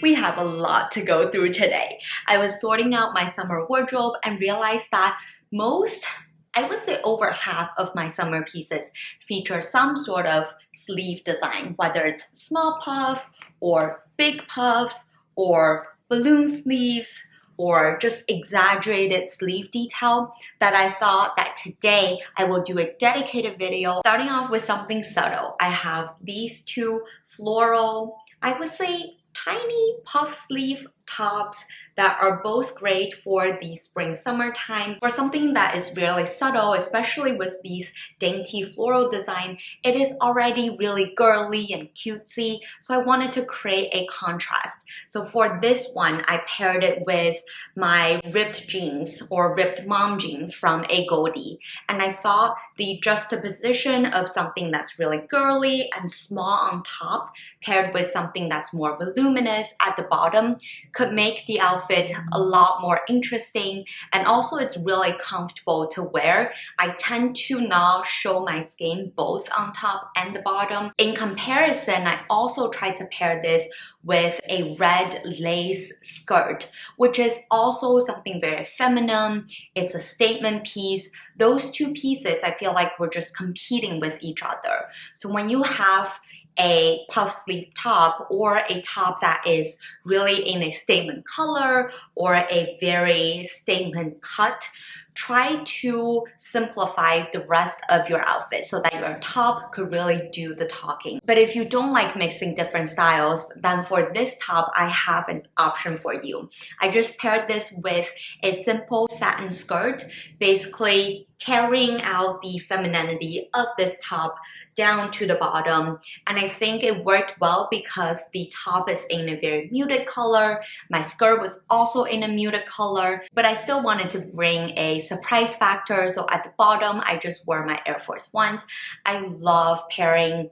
We have a lot to go through today. I was sorting out my summer wardrobe and realized that I would say over half of my summer pieces feature some sort of sleeve design, whether it's small puff or big puffs or balloon sleeves or just exaggerated sleeve detail, that I thought that today I will do a dedicated video. Starting off with something subtle, I have these two floral, I would say tiny puff sleeve tops that are both great for the spring summertime. For something that is really subtle, especially with these dainty floral design, it is already really girly and cutesy, so I wanted to create a contrast. So for this one, I paired it with my ripped jeans or ripped mom jeans from A Goldie, and I thought the juxtaposition of something that's really girly and small on top paired with something that's more voluminous at the bottom could make the outfit a lot more interesting, and also it's really comfortable to wear. I tend to not show my skin both on top and the bottom. In comparison, I also tried to pair this with a red lace skirt, which is also something very feminine. It's a statement piece. Those two pieces, I feel like we're just competing with each other. So when you have a puff sleeve top or a top that is really in a statement color or a very statement cut, try to simplify the rest of your outfit so that your top could really do the talking. But if you don't like mixing different styles, then for this top, I have an option for you. I just paired this with a simple satin skirt, basically carrying out the femininity of this top down to the bottom, and I think it worked well because the top is in a very muted color. My skirt was also in a muted color, but I still wanted to bring a surprise factor, so at the bottom I just wore my Air Force Ones. I love pairing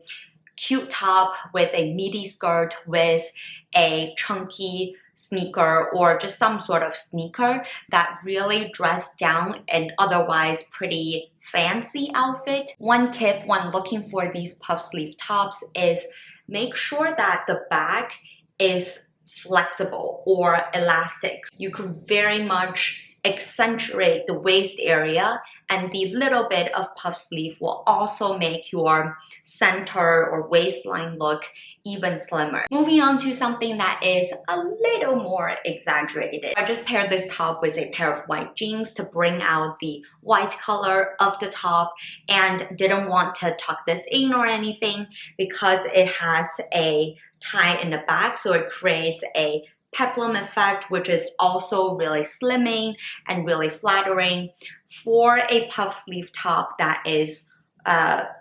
cute top with a midi skirt with a chunky sneaker or just some sort of sneaker that really dress down an otherwise pretty fancy outfit. One tip when looking for these puff sleeve tops is make sure that the back is flexible or elastic. You could very much accentuate the waist area, and the little bit of puff sleeve will also make your center or waistline look even slimmer. Moving on to something that is a little more exaggerated. I just paired this top with a pair of white jeans to bring out the white color of the top, and didn't want to tuck this in or anything because it has a tie in the back, so it creates a peplum effect, which is also really slimming and really flattering. For a puff sleeve top that is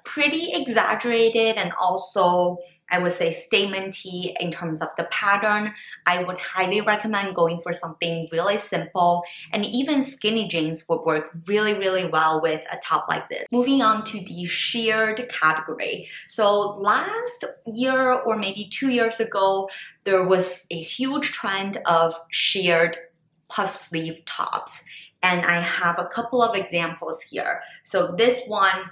pretty exaggerated and also I would say statement-y in terms of the pattern, I would highly recommend going for something really simple, and even skinny jeans would work really, really well with a top like this. Moving on to the sheared category. So last year or maybe 2 years ago, there was a huge trend of sheared puff sleeve tops, and I have a couple of examples here. So this one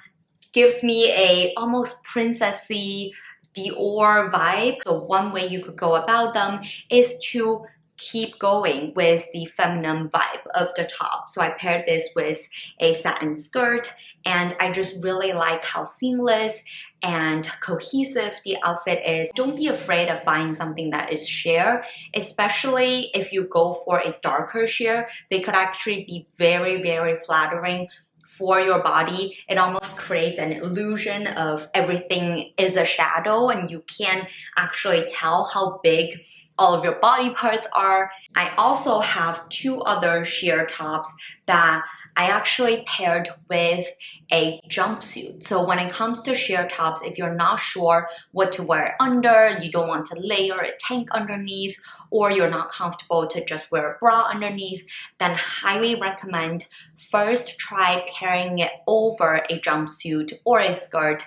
gives me a almost princessy Dior vibe. So one way you could go about them is to keep going with the feminine vibe of the top. So I paired this with a satin skirt, and I just really like how seamless and cohesive the outfit is. Don't be afraid of buying something that is sheer, especially if you go for a darker sheer. They could actually be very, very flattering for your body. It almost creates an illusion of everything is a shadow and you can't actually tell how big all of your body parts are. I also have two other sheer tops that I actually paired with a jumpsuit. So when it comes to sheer tops, if you're not sure what to wear under, you don't want to layer a tank underneath, or you're not comfortable to just wear a bra underneath, then highly recommend first try pairing it over a jumpsuit or a skirt.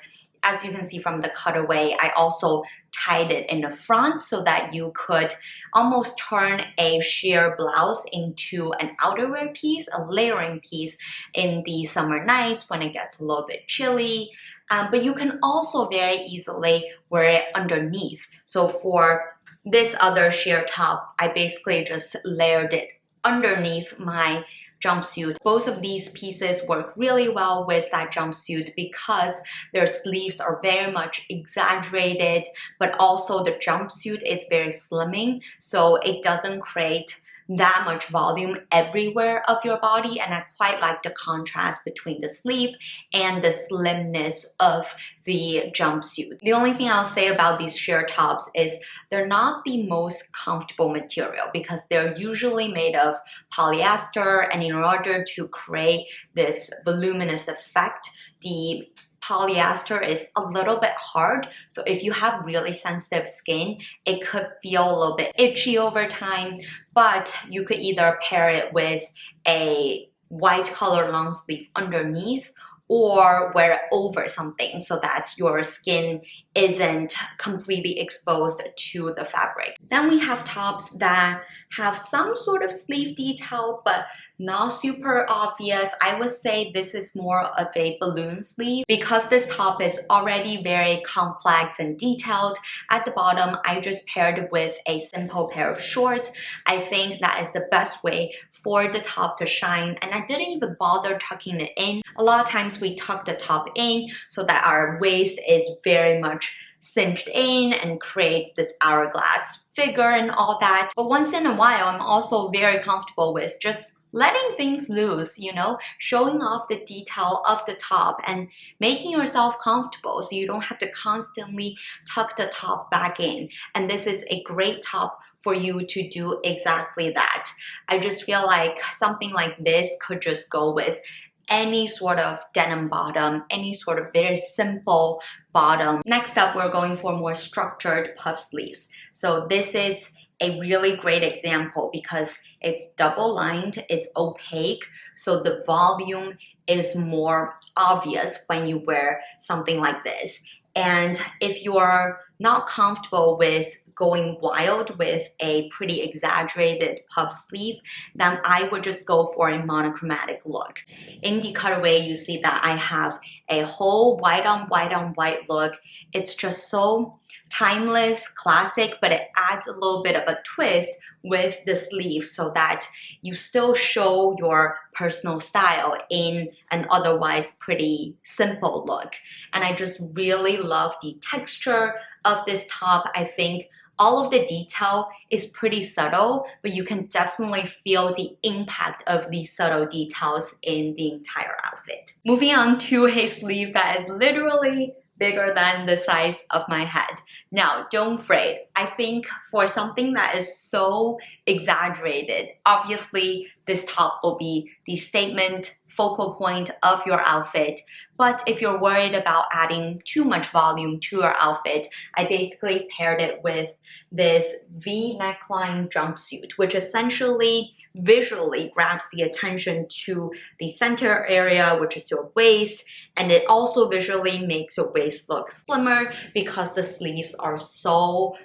As you can see from the cutaway, I also tied it in the front so that you could almost turn a sheer blouse into an outerwear piece, a layering piece in the summer nights when it gets a little bit chilly. But you can also very easily wear it underneath. So for this other sheer top, I basically just layered it underneath my jumpsuit. Both of these pieces work really well with that jumpsuit because their sleeves are very much exaggerated, but also the jumpsuit is very slimming, so it doesn't create that much volume everywhere of your body, and I quite like the contrast between the sleeve and the slimness of the jumpsuit. The only thing I'll say about these sheer tops is they're not the most comfortable material because they're usually made of polyester, and in order to create this voluminous effect, the polyester is a little bit hard, so if you have really sensitive skin, it could feel a little bit itchy over time, but you could either pair it with a white color long sleeve underneath or wear it over something so that your skin isn't completely exposed to the fabric. Then we have tops that have some sort of sleeve detail, but not super obvious. I would say this is more of a balloon sleeve. Because this top is already very complex and detailed, at the bottom I just paired it with a simple pair of shorts. I think that is the best way for the top to shine, and I didn't even bother tucking it in. A lot of times we tuck the top in so that our waist is very much cinched in and creates this hourglass figure and all that. But once in a while, I'm also very comfortable with just letting things loose, you know, showing off the detail of the top and making yourself comfortable so you don't have to constantly tuck the top back in. And this is a great top for you to do exactly that. I just feel like something like this could just go with any sort of denim bottom, any sort of very simple bottom. Next up, we're going for more structured puff sleeves. So this is a really great example because it's double lined, it's opaque, so the volume is more obvious when you wear something like this. And if you're not comfortable with going wild with a pretty exaggerated puff sleeve, then I would just go for a monochromatic look. In the cutaway, you see that I have a whole white on white look. It's just so timeless, classic, but it adds a little bit of a twist with the sleeve so that you still show your personal style in an otherwise pretty simple look. And I just really love the texture of this top. I think all of the detail is pretty subtle, but you can definitely feel the impact of these subtle details in the entire outfit. Moving on to a sleeve that is literally bigger than the size of my head. Now, don't fret. I think for something that is so exaggerated, obviously this top will be the statement focal point of your outfit. But if you're worried about adding too much volume to your outfit, I basically paired it with this V neckline jumpsuit, which essentially visually grabs the attention to the center area, which is your waist, and it also visually makes your waist look slimmer because the sleeves are so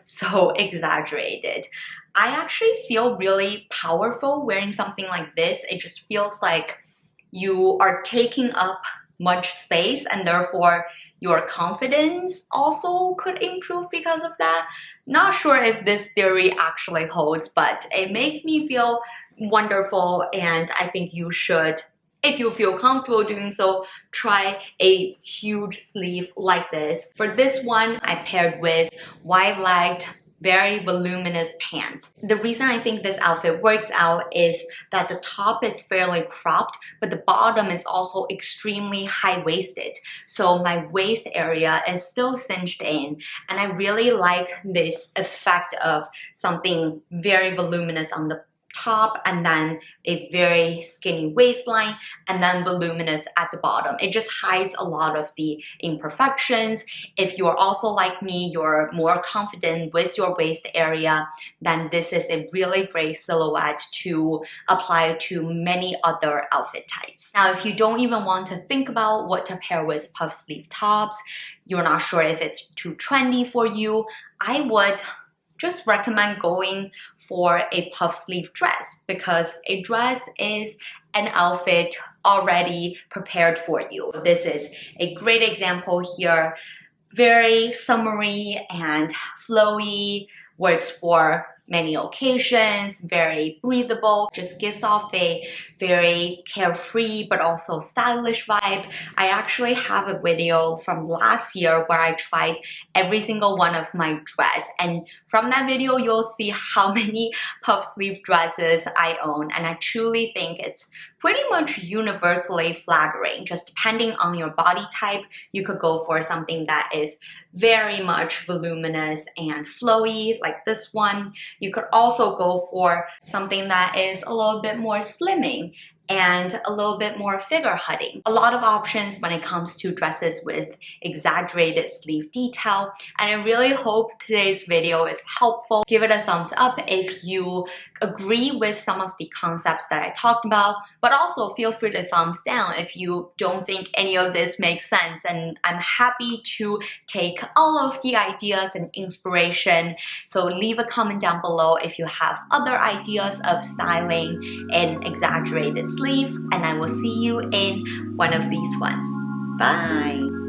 exaggerated. I actually feel really powerful wearing something like this. It just feels like you are taking up much space and therefore your confidence also could improve because of that. Not sure if this theory actually holds, but it makes me feel wonderful, and I think you should, if you feel comfortable doing so, try a huge sleeve like this. For this one, I paired with wide-legged, very voluminous pants. The reason I think this outfit works out is that the top is fairly cropped, but the bottom is also extremely high-waisted. So my waist area is still cinched in, and I really like this effect of something very voluminous on the top and then a very skinny waistline and then voluminous at the bottom. It just hides a lot of the imperfections. If you're also like me, you're more confident with your waist area, then this is a really great silhouette to apply to many other outfit types. Now, if you don't even want to think about what to pair with puff sleeve tops, you're not sure if it's too trendy for you, I would just recommend going for a puff sleeve dress because a dress is an outfit already prepared for you. This is a great example here. Very summery and flowy works for many occasions, very breathable, just gives off a very carefree but also stylish vibe. I actually have a video from last year where I tried every single one of my dress, and from that video you'll see how many puff sleeve dresses I own, and I truly think it's pretty much universally flattering. Just depending on your body type, you could go for something that is very much voluminous and flowy like this one. You could also go for something that is a little bit more slimming and a little bit more figure hugging. A lot of options when it comes to dresses with exaggerated sleeve detail, and I really hope today's video is helpful. Give it a thumbs up if you agree with some of the concepts that I talked about, but also feel free to thumbs down if you don't think any of this makes sense, and I'm happy to take all of the ideas and inspiration. So leave a comment down below if you have other ideas of styling an exaggerated sleeve, and I will see you in one of these ones. Bye!